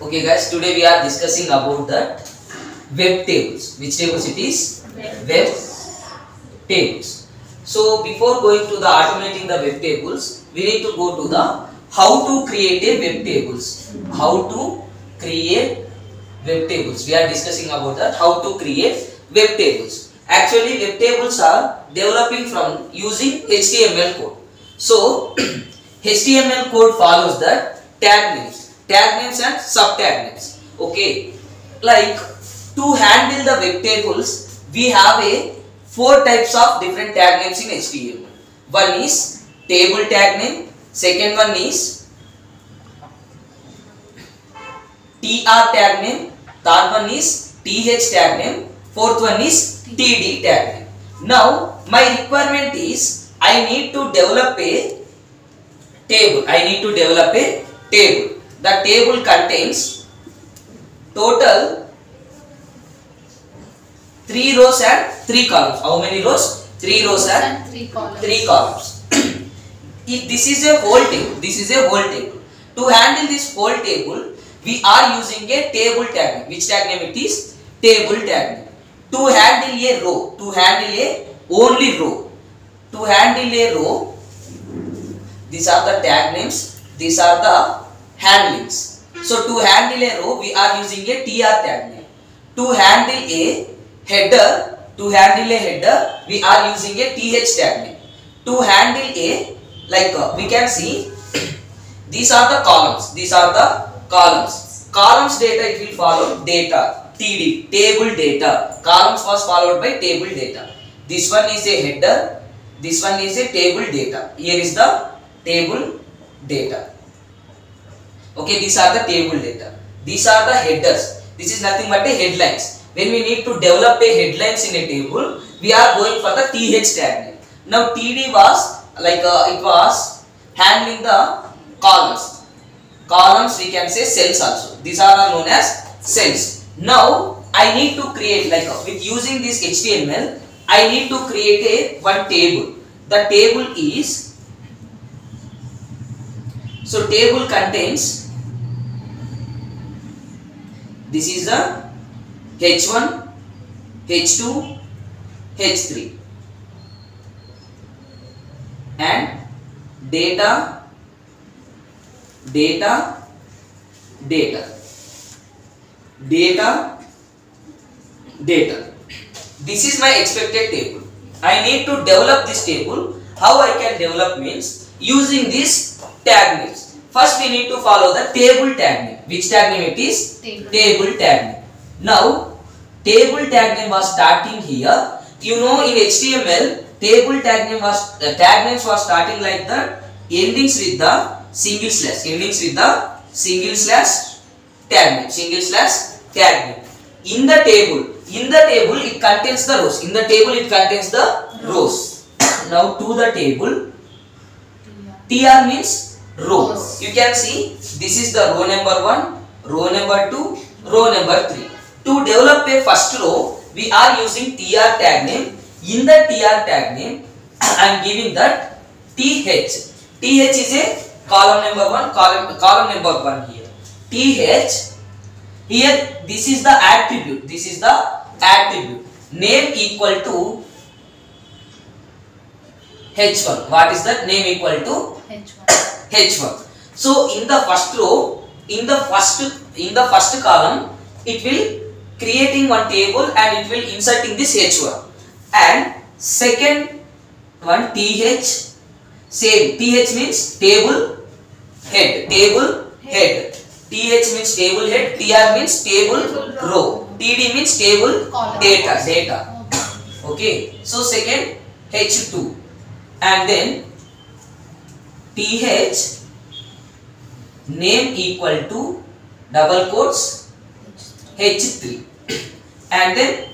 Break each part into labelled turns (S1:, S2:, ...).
S1: Okay guys, today we are discussing about that web tables. Which tables it is? Web tables. So before going to the automating the web tables, we need to go to the how to create a web tables. How to create web tables. We are discussing about that how to create web tables. Actually web tables are developing from using HTML code. So HTML code follows that tag names and subtag names. Okay, like to handle the web tables, we have a 4 types of different tag names in HTML. One is table tag name, second one is tr tag name, third one is th tag name, fourth one is td tag name. Now my requirement is I need to develop a table. The table contains total 3 rows and 3 columns. How many rows? 3 rows and 3 columns. If this is a whole table, To handle this whole table, we are using a table tag name. Which tag name it is? Table tag name. To handle a row, these are the tag names, these are the handlings. So to handle a row, we are using a tr tag name. To handle a header, we are using a th tag name. To handle a, we can see, these are the columns. Columns data, it will follow data, td, table data. Columns was followed by table data. This one is a header, this one is a table data. Here is the table data. Okay, these are the table data. These are the headers. This is nothing but a headlines. When we need to develop a headlines in a table, we are going for the th tag name. Now td was it was handling the columns. Columns we can say cells also. These are known as cells. Now I need to create with using this HTML, I need to create one table. The table is, so table contains, this is the H1, H2, H3 and data. This is my expected table. I need to develop this table. How I can develop means using this tag names. First we need to follow the table tag name. Which tag name it is? Table tag name. Now table tag name was starting here. You know in HTML table tag name was tag names was starting like that, endings with the single slash tag name. In the table it contains the rows. Now to the table, tr means row. You can see this is the row number 1, row number 2, row number 3. To develop a first row, we are using tr tag name. In the tr tag name, I am giving that th. Th is a column number 1 here. Th here, this is the attribute. Name equal to h1. What is that? Name equal to h1. So in the first row, in the first column, it will creating one table and it will inserting this h1. And second one th, same. Th means table head. Th means table head. Tr means table row. Td means table data. Okay. So second h2 and then th name equal to double quotes h3 and then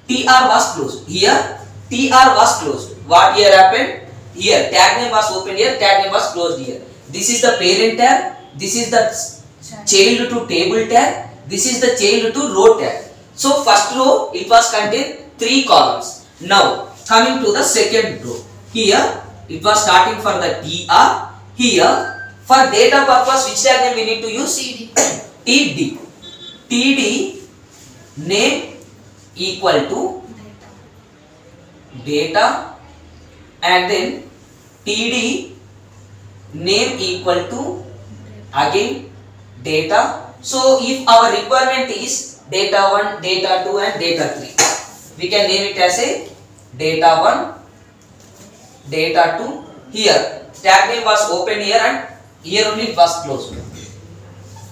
S1: tr was closed. Here tr was closed. What here happened? Here tag name was opened here, tag name was closed here. This is the parent tag, this is the child to table tag, this is the child to row tag. So first row it was contain 3 columns. Now coming to the second row. Here it was starting for the tr. Here for data purpose which tag name we need to use? TD. TD name equal to data, and then TD name equal to again data. So if our requirement is data 1, data 2 and data 3, we can name it as a data 1, data 2. Here tag name was open here and here only it was closed.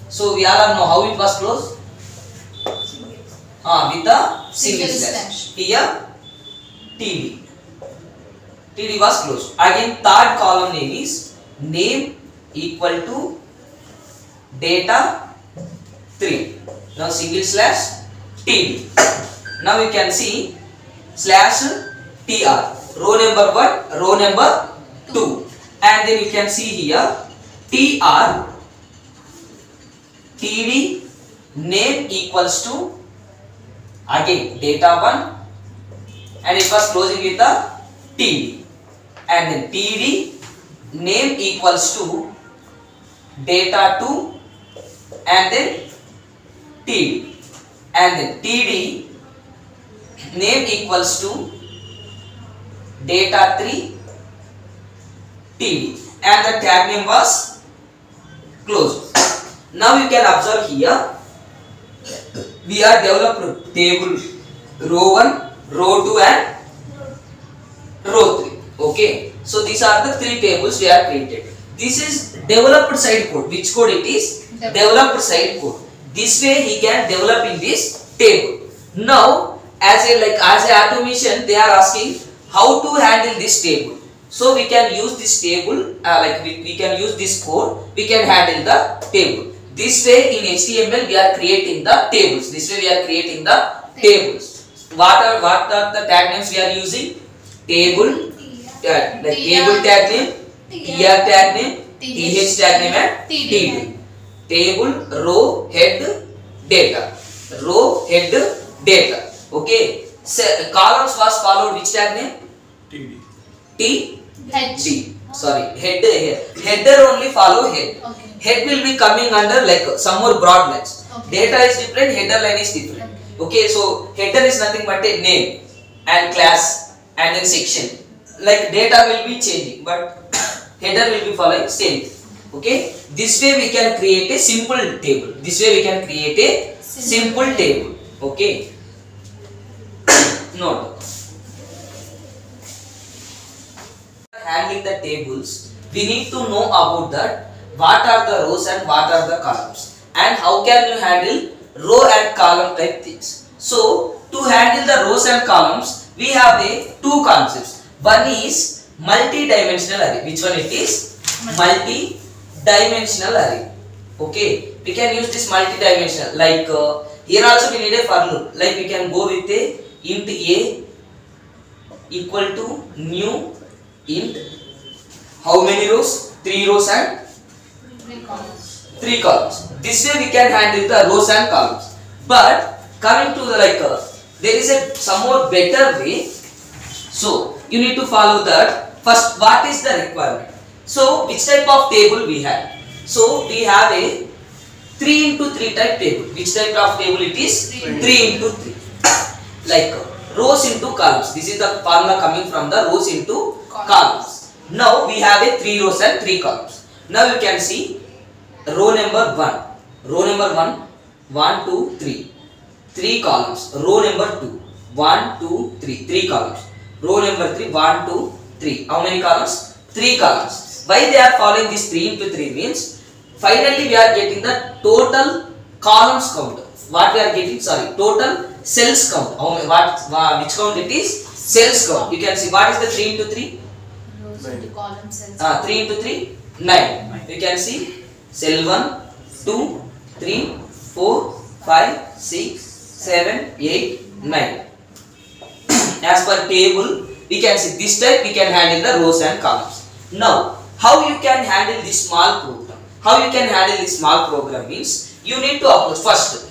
S1: So we all know how it was closed. With a single slash. Here TD. TD was closed. Again third column name is name equal to data 3. Now single slash TD. Now you can see slash TR. Row number 1, row number 2. And then you can see here TR TD name equals to again data 1 and it was closing with a TD, and then TD name equals to data 2 and then TD, and then TD name equals to data 3 TD, and the tag name was closed. Now you can observe here we are developed table row 1, row 2 and row 3. Okay, so these are the 3 tables we are created. This is developed side code. Which code it is? Developed side code. This way he can develop in this table. Now as a automation they are asking how to handle this table. So we can use this table we can use this code, we can handle the table. This way in HTML we are creating the tables. This way we are creating the tables. What are the tag names we are using? Table, table tag name, TR tag name, TH tag name and TD. Table, row, head, data. Row, head, data. Okay. So, columns was followed which tag name?
S2: TD.
S1: TD. Sorry, head here. Header only follow head.
S3: Okay.
S1: Head will be coming under some more broad lines.
S3: Okay.
S1: Data is different, header line is different. Okay, so header is nothing but a name and class and then section. Like data will be changing, but header will be following same. Okay, this way we can create a simple table. This way we can create a simple table. Okay, note. Handling the tables, we need to know about that. What are the rows and what are the columns, and how can you handle row and column type things. So to handle the rows and columns we have two concepts. One is multi-dimensional array. Which one it is? Multi-dimensional array. Okay, we can use this multi-dimensional, here also we need a for loop. Like we can go with a int a equal to new int how many rows? 3 rows and 3 columns. This way we can handle the rows and columns. But coming to the there is some more better way. So you need to follow that. First, what is the requirement? So which type of table we have? So we have a 3 into 3 type table. Which type of table it is? 3 into 3. Rows into columns. This is the formula coming from the rows into columns. Now we have a 3 rows and 3 columns. Now you can see row number 1. Row number 1, 1, 2, 3. 3 columns. Row number 2, 1, 2, 3. 3 columns. Row number 3, 1, 2, 3. How many columns? 3 columns. Why they are following this 3 into 3 means finally we are getting the total columns count. What we are getting? Sorry, total cells count. Which count it is? Cells count. You can see what is the 3 into 3?
S3: Rows into column cells.
S1: 3 into 3? 9. You can see cell 1, 2, 3, 4, 5, 6, 7, 8, 9. As per table, we can see this type we can handle the rows and columns. Now, how you can handle this small program? How you can handle this small program means you need to upload first.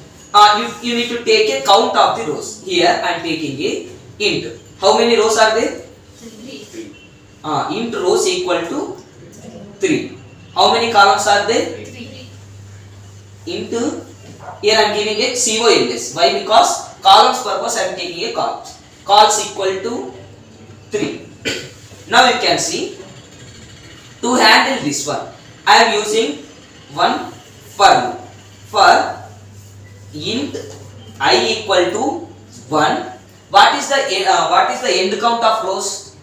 S1: You need to take a count of the rows. Here I am taking a int. How many rows are there?
S3: 3.
S1: Int rows equal to 3. How many columns are there?
S3: 3.
S1: into, here I am giving a COLS. Why? Because columns purpose I am taking a col. Cols equal to 3. Now you can see, to handle this one, I am using one for loop. For int I equal to 1. What is the end count of rows?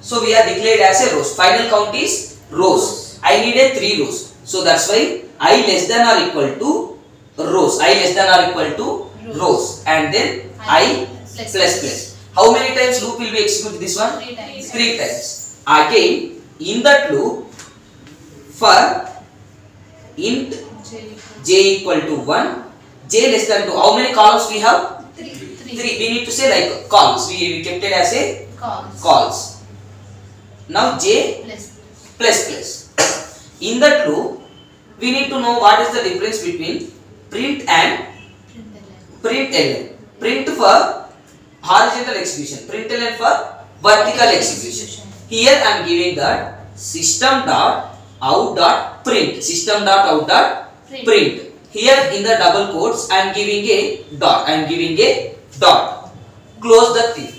S1: So we are declared as a rows. Final count is rows. I need a 3 rows. So that's why I less than or equal to rows. I less than or equal to rows. And then I plus. How many times loop will be executed this one?
S3: 3 times.
S1: 3 times. Again, in that loop, for int j equal to 1, j less than 2. How many columns we have?
S3: 3.
S1: 3. We need to say like cols. We kept it as a cols. Now j plus. In that loop, we need to know what is the difference between print and println. Print for horizontal execution, println for vertical execution. Here I am giving that system.out.print. System.out.print. Here in the double quotes I am giving a dot. Close the thing.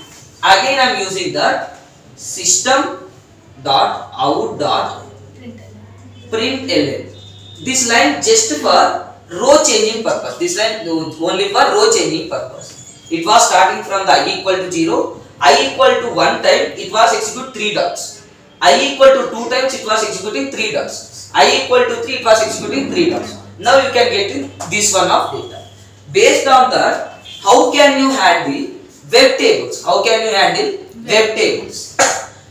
S1: Again I am using that system.out.println. This line just for row changing purpose. This line only for row changing purpose. It was starting from the I equal to 0. I equal to 1 time it was execute 3 dots. I equal to 2 times it was executing 3 dots. I equal to 3 it was executing 3 dots. Now you can get in this one of data. Based on that, how can you handle web tables? Web tables?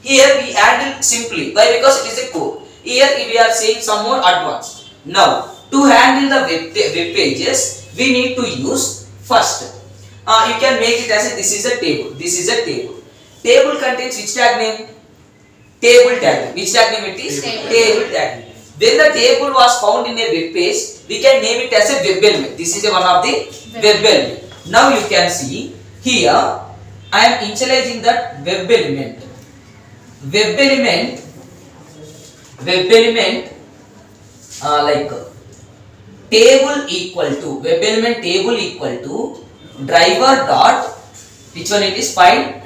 S1: Here we handle simply. Why? Because it is a code. Here we are saying some more advanced. Now to handle the web pages, we need to use first. You can make it as this is a table. Table contains which tag name? Table tag name. Which tag name it is? Table tag name. When the table was found in a web page, we can name it as a web element. This is one of the web element. Now you can see here I am initializing that web element. Web element like table equal to driver dot, which one it is? Find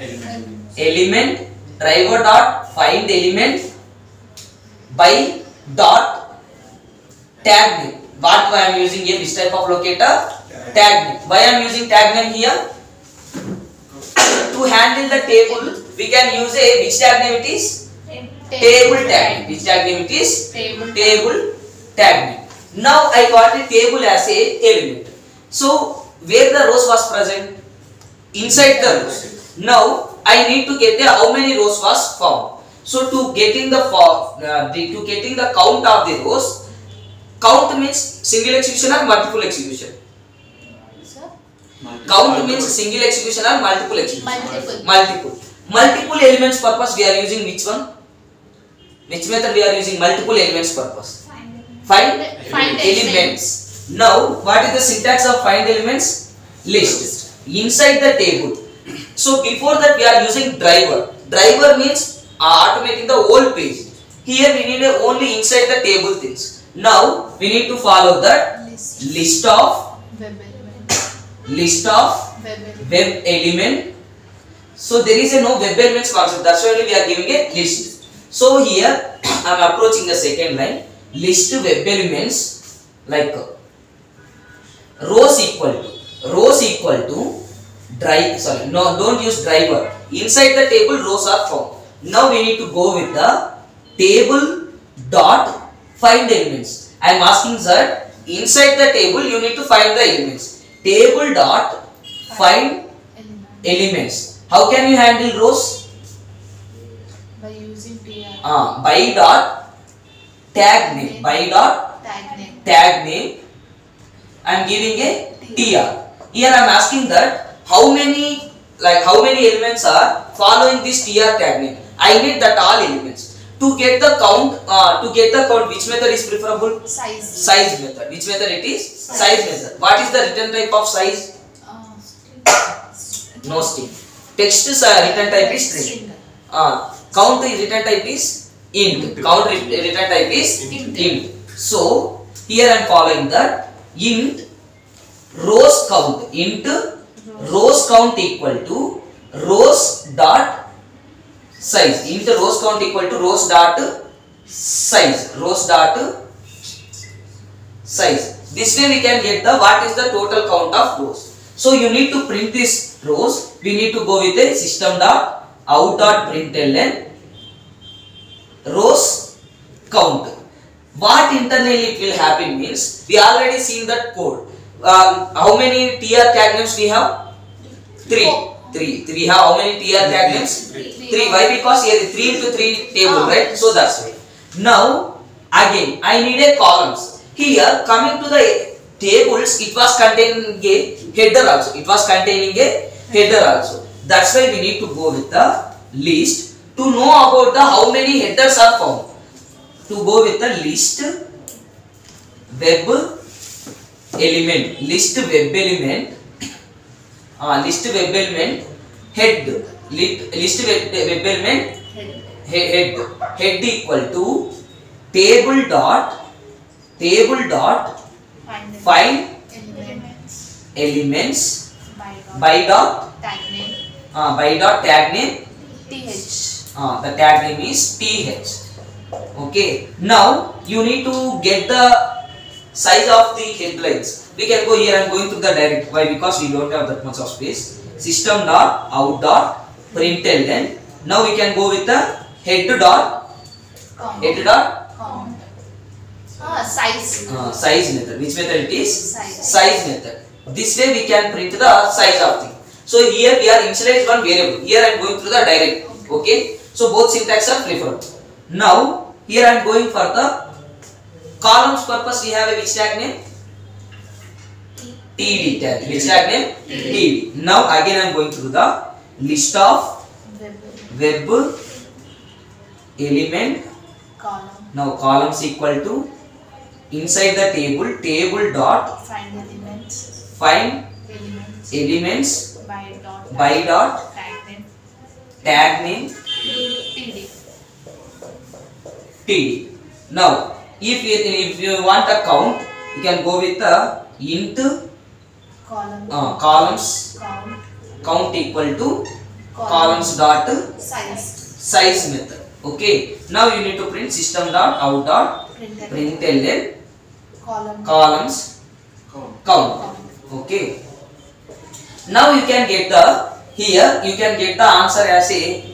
S1: element. Driver dot find element by dot tag name. What I am using here? Which type of locator? Tag name. Why I am using tag name here? To handle the table, we can use a which tag name it is? Table tag name. Which tag name it is? Table tag name. Now I got a table as a element. So where the rows was present? Inside the rows. Now I need to get how many rows was found. So to getting the count of the rows, count means single execution or multiple execution. Count means single execution or multiple execution. Multiple elements purpose we are using which one? Which method we are using multiple elements purpose? Find elements. Now what is the syntax of find elements? List. Inside the table. So before that we are using driver. Driver means automating the whole page. Here we need only inside the table things. Now we need to follow that list of web element. So there is no web elements concept. That's why we are giving a list. So here I am approaching the second line. List web elements like rows equal to don't use driver. Inside the table rows are found. Now we need to go with the table dot find elements. I am asking that inside the table you need to find the elements. Table dot find elements. How can you handle rows?
S3: By using tr.
S1: By dot tag name. Tag name. I am giving a tr. Here I am asking that how many elements are following this tr tag name. I need that all elements. To get the count, which method is preferable? Size method. Which method it is? Size method. What is the return type of size? No string. Text return type is string. Count return type is int. Count return type is int. So here I am following that int rows count. Int rows count equal to rows dot size. Int rows count equal to rows dot size. Rows dot size. This way we can get the what is the total count of rows. So you need to print this rows. We need to go with a system dot out dot println rows count. What internally it will happen means we already seen that code. How many tr tag names we have? 3. We have how many tr tag names? 3. Why? Because here 3 into 3 table, right? So that's why. Now again I need a columns. Here coming to the tables, it was containing a header also. It was containing a header also. That's why we need to go with the list to know about the how many headers are found. To go with the list web element. List web element. List web element head. List web element head equal to table dot find elements by dot tag name
S3: th.
S1: the tag name is th. Okay, now you need to get the size of the headlines. We can go here and going to the direct. Why? Because we don't have that much of space. System dot out dot println. Now we can go with the head dot
S3: Count. Size.
S1: Size method. Which method it is?
S3: Size.
S1: Method. This way we can print the size of thing. So here we are initialize one variable. Here I am going through the direct. Okay. So both syntax are preferred. Now here I am going for the columns purpose. We have a which tag name? TD tag. Which tag name? TD. Now again I am going through the list of web element.
S3: Column.
S1: Now columns equal to inside the table dot
S3: Find elements.
S1: find elements by dot tag name td. Now if you want a count, you can go with the int columns count equal to columns dot size method. Okay, now you need to print system dot out dot println columns count. Okay, now you can get the here you can get the answer as a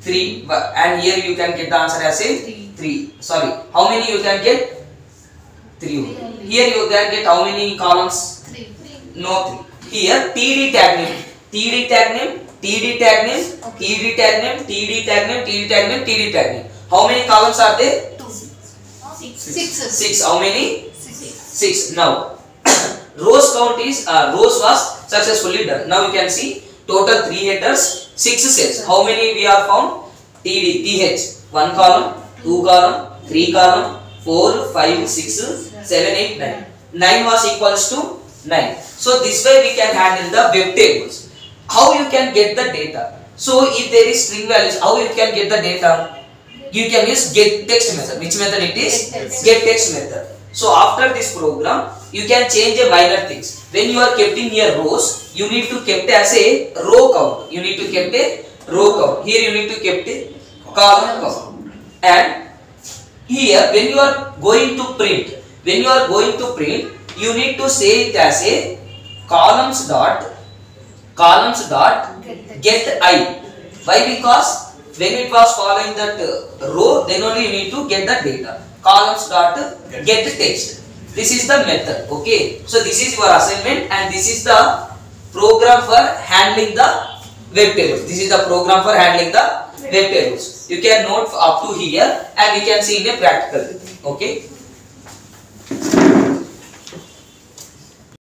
S1: 3, and here you can get the answer as a 3. Sorry, how many you can get? 3. Here you can get how many columns?
S3: 3.
S1: No, 3. Here TD tag name, TD tag name, TD tag name, TD tag name, TD tag name, TD tag name, TD tag name. How many columns are there?
S3: 2.
S1: 6. How many?
S3: 6.
S1: 6. Now rows count is rows was successfully done. Now you can see total 3 headers, 6 cells. How many we are found? TD, TH, 1 column, 2 column, 3 column, 4, 5, 6, 7, 8, 9. 9 was equals to 9. So this way we can handle the web tables. How you can get the data? So if there is string values, how you can get the data? You can use get text method. Which method it is? Get text method. So after this program, you can change a minor things. When you are kept in your rows, you need to kept as a row count. You need to kept a row count. Here you need to kept a column count. And here when you are going to print, you need to say it as a columns dot get I. Why? Because when it was following that row, then only you need to get the data. Columns dot get text. This is the method. Okay. So this is your assignment, and this is the program for handling the web tables. This is the program for handling the web tables. You can note up to here, and you can see in a practical. Okay.